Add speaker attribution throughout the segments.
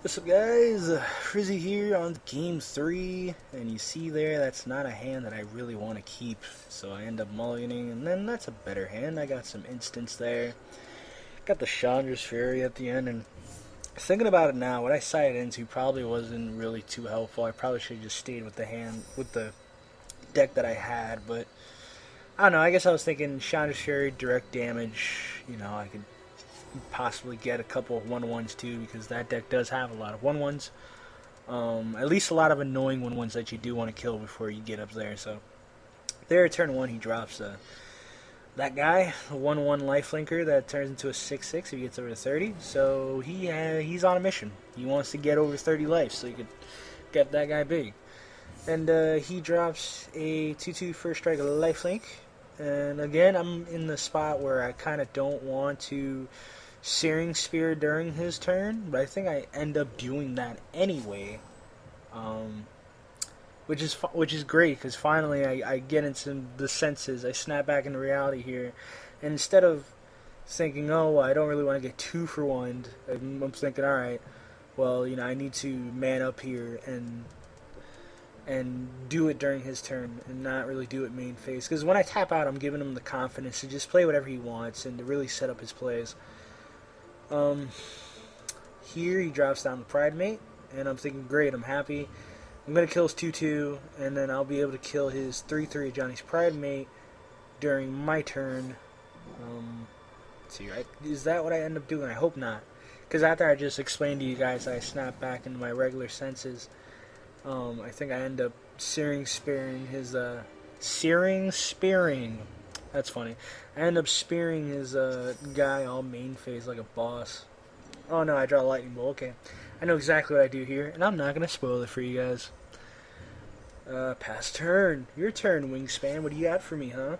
Speaker 1: What's up, guys? Friizzy here on game 3, and you see there, that's not a hand that I really want to keep, so I end up mulliganing, and then that's a better hand. I got some instants there. Got the Chandra's Fury at the end, and thinking about it now, what I sided into probably wasn't really too helpful. I probably should have just stayed with the hand, with the deck that I had, but I don't know, I guess I was thinking Chandra's Fury, direct damage, I could possibly get a couple of 1/1s too, because that deck does have a lot of 1/1s. At least a lot of annoying 1/1s that you do want to kill before you get up there. So there, turn 1, he drops that guy, a 1/1 lifelinker that turns into a 6/6 if he gets over to 30. So he's on a mission. He wants to get over 30 life so you could get that guy big. And he drops a 2/2 first strike lifelink. And again, I'm in the spot where I kind of don't want to Searing Spear during his turn, but I think I end up doing that anyway, which is great, because finally I get into the senses. I snap back into reality here, and instead of thinking, oh, I don't really want to get 2 for 1, I'm thinking, all right, well, I need to man up here and do it during his turn and not really do it main phase, because when I tap out, I'm giving him the confidence to just play whatever he wants and to really set up his plays. Here he drops down the Pride Mate, and I'm thinking, great, I'm happy. I'm going to kill his 2/2, and then I'll be able to kill his 3/3 Johnny's Pride Mate during my turn. Let's see, right? Is that what I end up doing? I hope not, because after I just explained to you guys I snap back into my regular senses, I think I end up Searing Spearing his, Searing Spearing. That's funny. I end up spearing his guy all main phase like a boss. Oh no, I draw a lightning bolt. Okay. I know exactly what I do here, and I'm not going to spoil it for you guys. Pass turn. Your turn, Wingspan. What do you got for me, huh?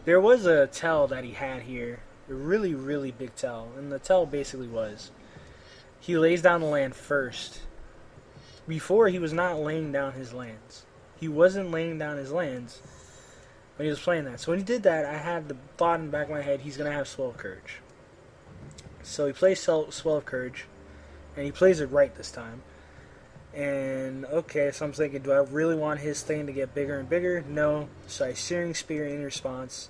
Speaker 1: There was a tell that he had here. A really, really big tell. And the tell basically was, he lays down the land first. Before, he was not laying down his lands. He wasn't laying down his lands when he was playing that. So when he did that, I had the thought in the back of my head, he's going to have Swell of Courage. So he plays Swell of Courage, and he plays it right this time. And, okay, so I'm thinking, do I really want his thing to get bigger and bigger? No. So I Searing Spear in response.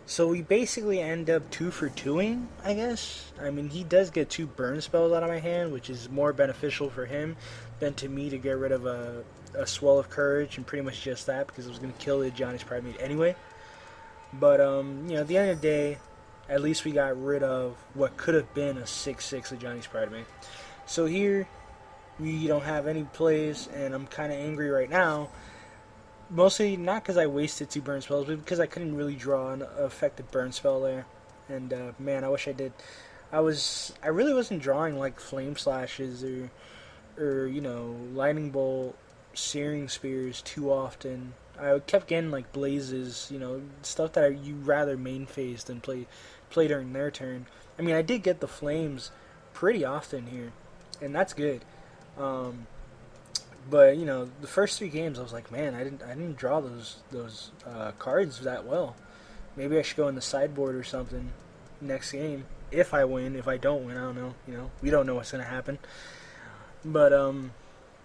Speaker 1: So we basically end up 2 for 2ing, I guess. I mean, he does get 2 burn spells out of my hand, which is more beneficial for him than to me to get rid of a Swell of Courage, and pretty much just that, because I was going to kill the Johnny's Pride Mate anyway. But, at the end of the day, at least we got rid of what could have been a 6/6 of Johnny's Pride Mate. So here, we don't have any plays, and I'm kind of angry right now. Mostly not because I wasted 2 burn spells, but because I couldn't really draw an effective burn spell there. And, man, I wish I did. I really wasn't drawing, like, Flame Slashes or Lightning Bolt, Searing Spears too often. I kept getting like Blazes, stuff that you rather main phase than play during their turn. I mean, I did get the Flames pretty often here, and that's good. But the first 3 games, I was like, man, I didn't draw those cards that well. Maybe I should go in the sideboard or something next game. If I win, if I don't win, I don't know. We don't know what's gonna happen. But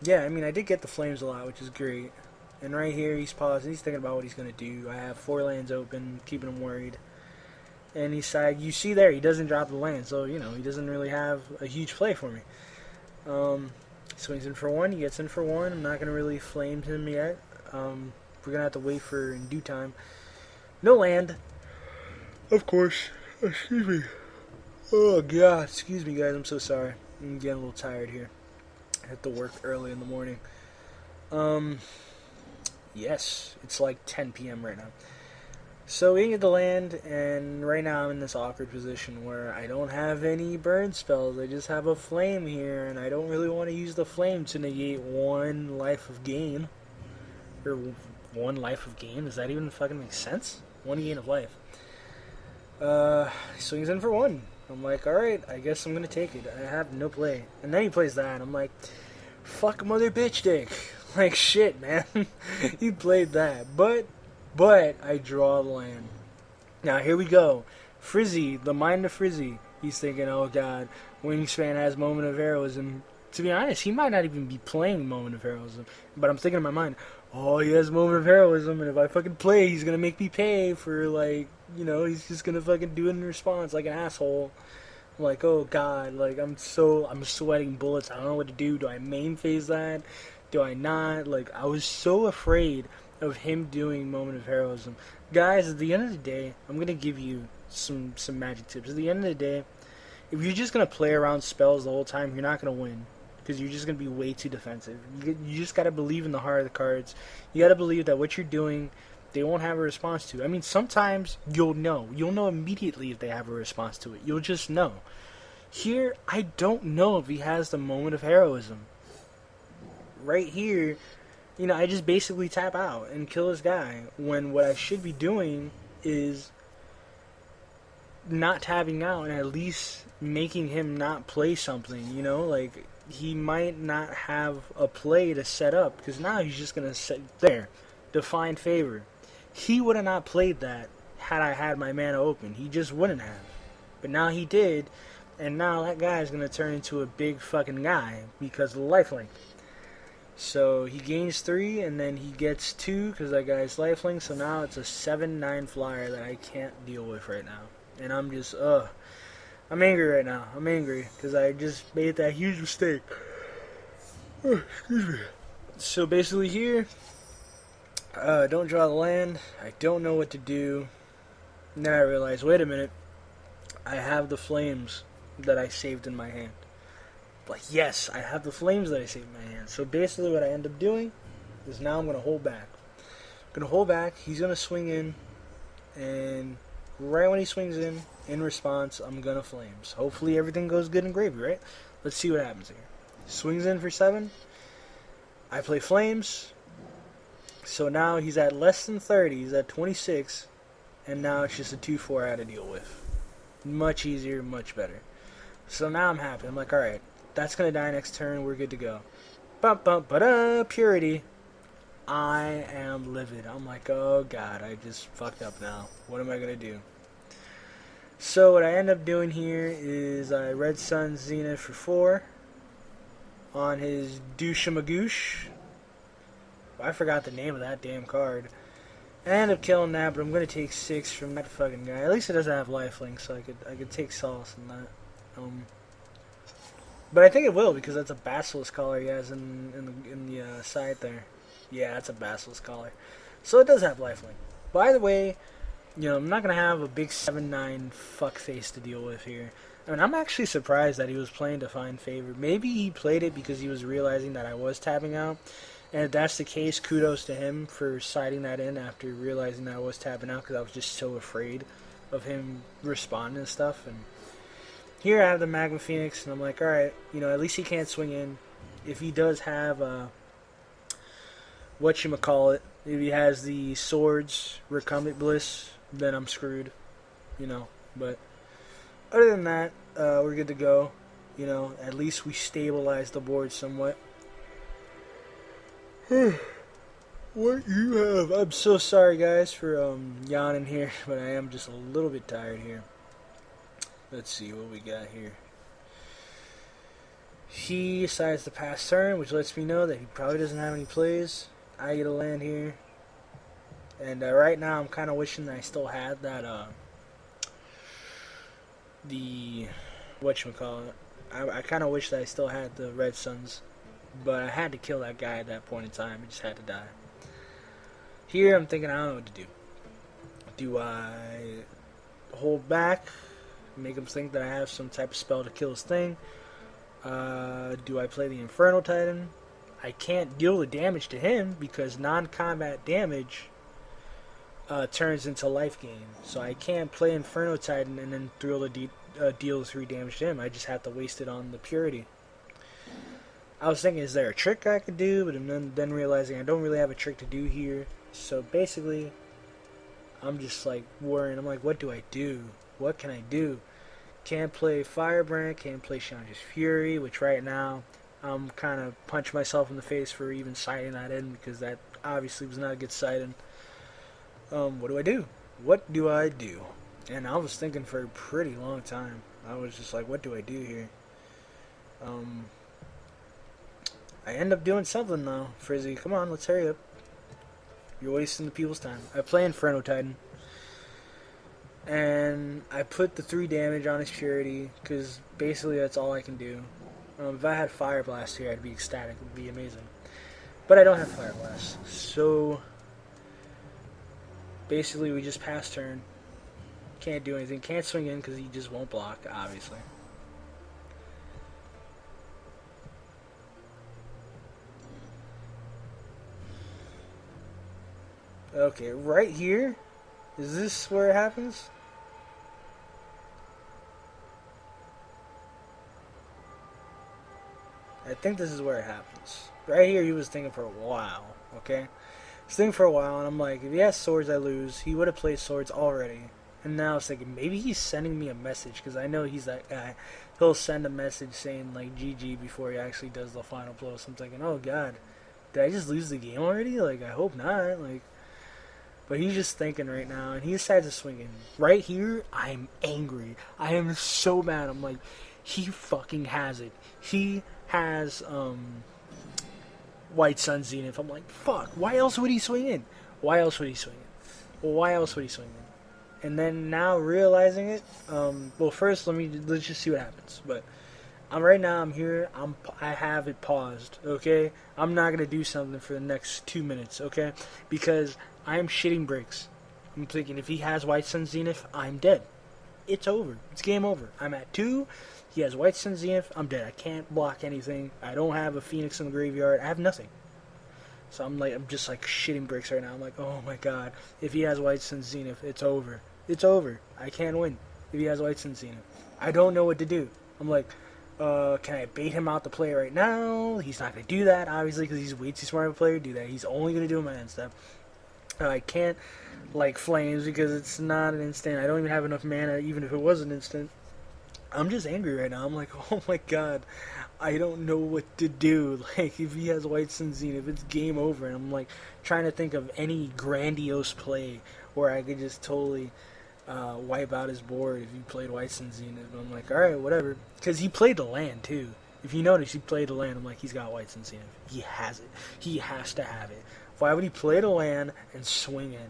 Speaker 1: yeah, I mean, I did get the Flames a lot, which is great. And right here, he's pausing. He's thinking about what he's going to do. I have 4 lands open, keeping him worried. And you see there, he doesn't drop the land. So, he doesn't really have a huge play for me. Swings in for 1. He gets in for 1. I'm not going to really flame him yet. We're going to have to wait for in due time. No land. Of course. Excuse me. Oh, God. Excuse me, guys. I'm so sorry. I'm getting a little tired here. I have to work early in the morning. Yes, it's like 10 p.m. right now. So we get the land, and right now I'm in this awkward position where I don't have any burn spells. I just have a flame here, and I don't really want to use the flame to negate 1 life of gain. Or 1 life of gain? Does that even fucking make sense? 1 gain of life. Swings in for 1. I'm like, alright, I guess I'm going to take it. I have no play. And then he plays that. I'm like, fuck mother bitch dick. Like, shit, man. He played that. But I draw the land. Now, here we go. Friizzy, the mind of Friizzy. He's thinking, oh god, Wingspan has moment of heroism. To be honest, he might not even be playing moment of heroism. But I'm thinking in my mind, oh, he has moment of heroism, and if I fucking play, he's gonna make me pay for, like, you know, he's just gonna fucking do it in response like an asshole. I'm like, oh god, like, I'm sweating bullets. I don't know what to do. Do I main phase that? Do I not? Like, I was so afraid of him doing moment of heroism. Guys, at the end of the day, I'm gonna give you some magic tips. At the end of the day, if you're just gonna play around spells the whole time, you're not gonna win. Because you're just going to be way too defensive. You just got to believe in the heart of the cards. You got to believe that what you're doing, they won't have a response to. I mean, sometimes you'll know. You'll know immediately if they have a response to it. You'll just know. Here, I don't know if he has the moment of heroism. Right here, you know, I just basically tap out and kill this guy. When what I should be doing is not tapping out and at least making him not play something, you know? Like, he might not have a play to set up because now he's just going to sit there, define favor. He would have not played that had I had my mana open. He just wouldn't have. But now he did, and now that guy is going to turn into a big fucking guy because of the lifelink. So he gains 3 and then he gets 2 because that guy's lifelink. So now it's a 7/9 flyer that I can't deal with right now. And I'm just, I'm angry right now. I'm angry because I just made that huge mistake. Oh, excuse me. So basically here, don't draw the land. I don't know what to do. And then I realized, wait a minute. I have the flames that I saved in my hand. Like, yes, I have the flames that I saved in my hand. So basically what I end up doing is now I'm going to hold back. I'm going to hold back. He's going to swing in. And right when he swings in response, I'm gonna flames. Hopefully everything goes good in gravy, right? Let's see what happens here. Swings in for 7. I play flames. So now he's at less than 30. He's at 26. And now it's just a 2/4 I had to deal with. Much easier, much better. So now I'm happy. I'm like, alright, that's gonna die next turn. We're good to go. Bum bum ba-da, purity. I am livid. I'm like, oh god, I just fucked up now. What am I gonna do? So what I end up doing here is I Red Sun Zenith for 4 on his Douche-Magoosh. I forgot the name of that damn card. I end up killing that, but I'm gonna take 6 from that fucking guy. At least it doesn't have lifelink, so I could take Solace in that. But I think it will because that's a Basilisk collar he has in the side there. Yeah, that's a Basilisk collar. So it does have lifelink. By the way, you know, I'm not going to have a big 7/9 fuckface to deal with here. I mean, I'm actually surprised that he was playing Define Favor. Maybe he played it because he was realizing that I was tapping out. And if that's the case, kudos to him for siding that in after realizing that I was tapping out because I was just so afraid of him responding and stuff. And here I have the Magma Phoenix, and I'm like, alright, you know, at least he can't swing in. If he does have whatchamacallit, if he has the swords, Recumbent Bliss, then I'm screwed, you know. But other than that, we're good to go. You know, at least we stabilized the board somewhat. What you have? I'm so sorry, guys, for yawning here, but I am just a little bit tired here. Let's see what we got here. He decides to pass turn, which lets me know that he probably doesn't have any plays. I get a land here. And right now I'm kind of wishing that I still had that, whatchamacallit. I kind of wish that I still had the Red Suns. But I had to kill that guy at that point in time. It just had to die. Here I'm thinking I don't know what to do. Do I hold back? Make him think that I have some type of spell to kill his thing? Do I play the Inferno Titan? I can't deal the damage to him because non-combat damage turns into life gain. So I can't play Inferno Titan and then deal 3 damage to him. I just have to waste it on the Purity. I was thinking, is there a trick I could do? But then realizing I don't really have a trick to do here. So basically, I'm just like worrying. I'm like, what do I do? What can I do? Can't play Firebrand, can't play Chandra's Fury, which right now I'm kind of punching myself in the face for even citing that in because that obviously was not a good sighting. What do I do? What do I do? And I was thinking for a pretty long time. I was just like, what do I do here? I end up doing something though. Friizzy, come on, let's hurry up. You're wasting the people's time. I play Inferno Titan. And I put the 3 damage on his Purity, because basically that's all I can do. If I had Fire Blast here, I'd be ecstatic. It would be amazing. But I don't have Fire Blast. So, basically we just pass turn. Can't do anything. Can't swing in because he just won't block, obviously. Okay, right here? Is this where it happens? I think this is where it happens. Right here, he was thinking for a while, okay? He was thinking for a while, and I'm like, if he has swords, I lose. He would have played swords already. And now I was thinking, maybe he's sending me a message, because I know he's that guy. He'll send a message saying, like, GG before he actually does the final blow. So I'm thinking, oh, God, did I just lose the game already? Like, I hope not. Like, but he's just thinking right now, and he decides to swing in. Right here, I'm angry. I am so mad. I'm like, he fucking has it. He has White Sun Zenith. I'm like, fuck, why else would he swing in? Why else would he swing in? Why else would he swing in? And then now realizing it, well, first let's just see what happens. But right now I'm here. I have it paused. Okay, I'm not gonna do something for the next 2 minutes. Okay, because I am shitting bricks. I'm thinking if he has White Sun Zenith, I'm dead. It's over. It's game over. I'm at 2. He has White Sun Zenith. I'm dead. I can't block anything. I don't have a Phoenix in the graveyard. I have nothing. So I'm just like shitting bricks right now. I'm like, oh my god. If he has White Sun Zenith, it's over. It's over. I can't win if he has White Sun Zenith. I don't know what to do. I'm like, can I bait him out to play right now? He's not going to do that, obviously, because he's way too smart of a player to do that. He's only going to do my end step. I can't like Flames because it's not an instant. I don't even have enough mana, even if it was an instant. I'm just angry right now. I'm like, oh my god, I don't know what to do. Like, if he has White Sun Zenith, it's game over. And I'm like trying to think of any grandiose play where I could just totally wipe out his board if he played White Sun Zenith. But I'm like, alright, whatever. Because he played the land too. If you notice, he played the land. I'm like, he's got White Sun Zenith. He has it. He has to have it. Why would he play the land and swing in?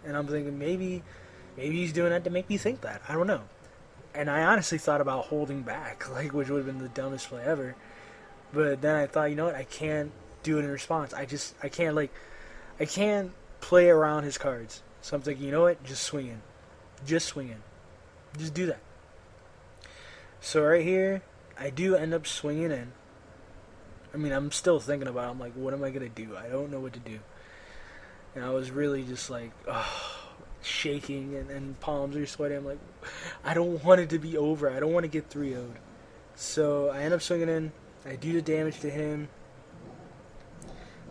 Speaker 1: And I'm thinking maybe he's doing that to make me think that. I don't know. And I honestly thought about holding back, like, which would have been the dumbest play ever. But then I thought, you know what? I can't do it in response. I can't play around his cards. So I'm thinking, you know what? Just swing in. Just swing in. Just do that. So right here, I do end up swinging in. I mean, I'm still thinking about it. I'm like, what am I going to do? I don't know what to do. And I was really just like, shaking and palms are sweating. I'm like, I don't want it to be over. I don't want to get 3-0'd. So I end up swinging in. I do the damage to him.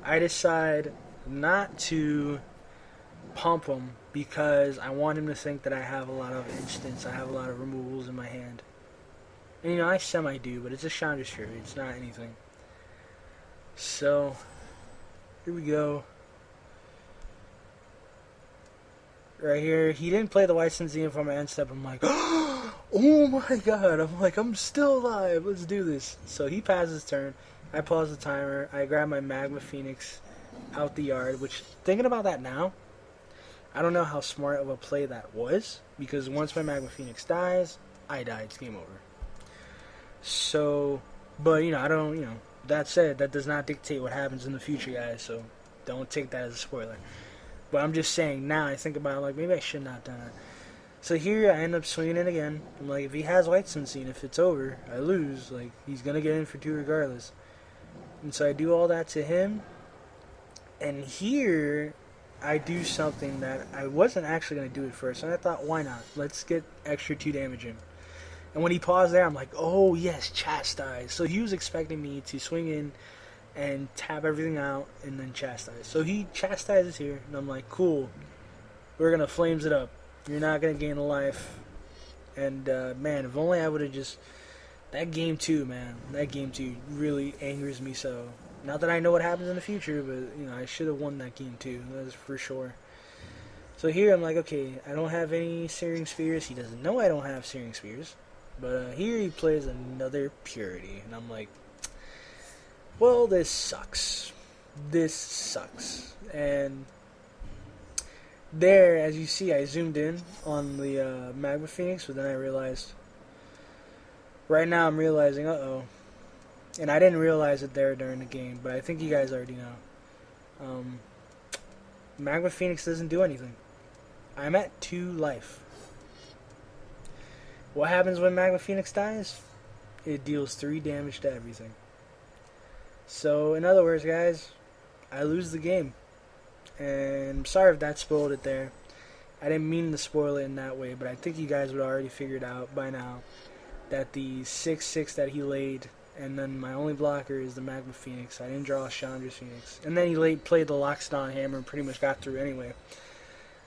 Speaker 1: I decide not to pump him because I want him to think that I have a lot of instants. I have a lot of removals in my hand. And, you know, I semi-do, but it's a Chandra's Fury. It's not anything. So, here we go. Right here, he didn't play the White Sun Zenith for my end step. I'm like, oh my god. I'm like, I'm still alive. Let's do this. So he passes his turn. I pause the timer. I grab my Magma Phoenix out the yard, which, thinking about that now, I don't know how smart of a play that was, because once my Magma Phoenix dies, I die. It's game over. So, but, you know, I don't, you know, that said, that does not dictate what happens in the future, guys, so don't take that as a spoiler. But I'm just saying, now I think about it, like, maybe I should not have done it. So here I end up swinging in again. I'm like, if he has White Sun Zenith, if it's over, I lose. Like, he's going to get in for 2 regardless. And so I do all that to him. And here I do something that I wasn't actually going to do at first. And I thought, why not? Let's get extra 2 damage in. And when he paused there, I'm like, oh, yes, chastise. So he was expecting me to swing in and tap everything out and then chastise. So he chastises here, and I'm like, cool. We're going to flames it up. You're not going to gain a life. And, man, if only I would have just... That game 2, man. That game 2 really angers me so. Not that I know what happens in the future, but, you know, I should have won that game 2. That is for sure. So here I'm like, okay, I don't have any Searing Spears. He doesn't know I don't have Searing Spears. But here he plays another Purity, and I'm like, well, this sucks. This sucks. And there, as you see, I zoomed in on the Magma Phoenix, but then I realized, right now I'm realizing, uh-oh. And I didn't realize it there during the game, but I think you guys already know. Magma Phoenix doesn't do anything. I'm at 2 life. What happens when Magma Phoenix dies? It deals 3 damage to everything. So, in other words, guys, I lose the game. And I'm sorry if that spoiled it there. I didn't mean to spoil it in that way, but I think you guys would already figured out by now that the 6/6 that he laid, and then my only blocker is the Magma Phoenix. I didn't draw a Chandra's Phoenix. And then he played the Lockstone Hammer and pretty much got through anyway.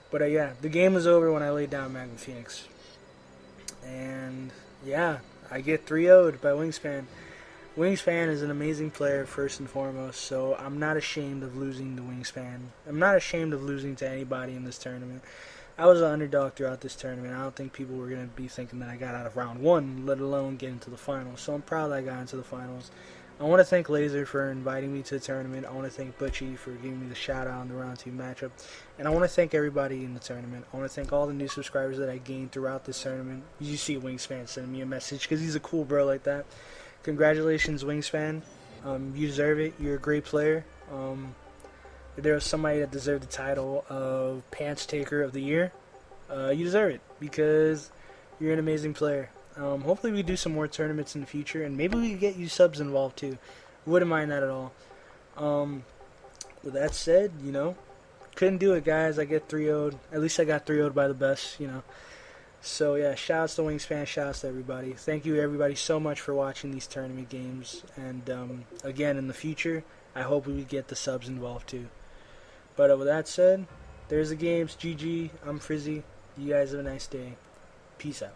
Speaker 1: But yeah, the game was over when I laid down Magma Phoenix. And yeah, I get 3-0'd by Wingspan. Wingspan is an amazing player first and foremost, so I'm not ashamed of losing to Wingspan. I'm not ashamed of losing to anybody in this tournament. I was an underdog throughout this tournament. I don't think people were going to be thinking that I got out of round 1, let alone get into the finals. So I'm proud that I got into the finals. I want to thank Laser for inviting me to the tournament. I want to thank Butchie for giving me the shout out in the round 2 matchup. And I want to thank everybody in the tournament. I want to thank all the new subscribers that I gained throughout this tournament. You see Wingspan sending me a message because he's a cool bro like that. Congratulations, Wingspan. You deserve it. You're a great player. If there was somebody that deserved the title of Pants Taker of the Year, you deserve it because you're an amazing player. Hopefully we do some more tournaments in the future, and maybe we can get you subs involved too. Wouldn't mind that at all. With that said, couldn't do it, guys. I get 3-0'd. At least I got 3-0'd by the best, So yeah, shouts to Wingspan, shouts to everybody. Thank you everybody so much for watching these tournament games. And again, in the future, I hope we get the subs involved too. But with that said, there's the games. GG. I'm Friizzy. You guys have a nice day. Peace out.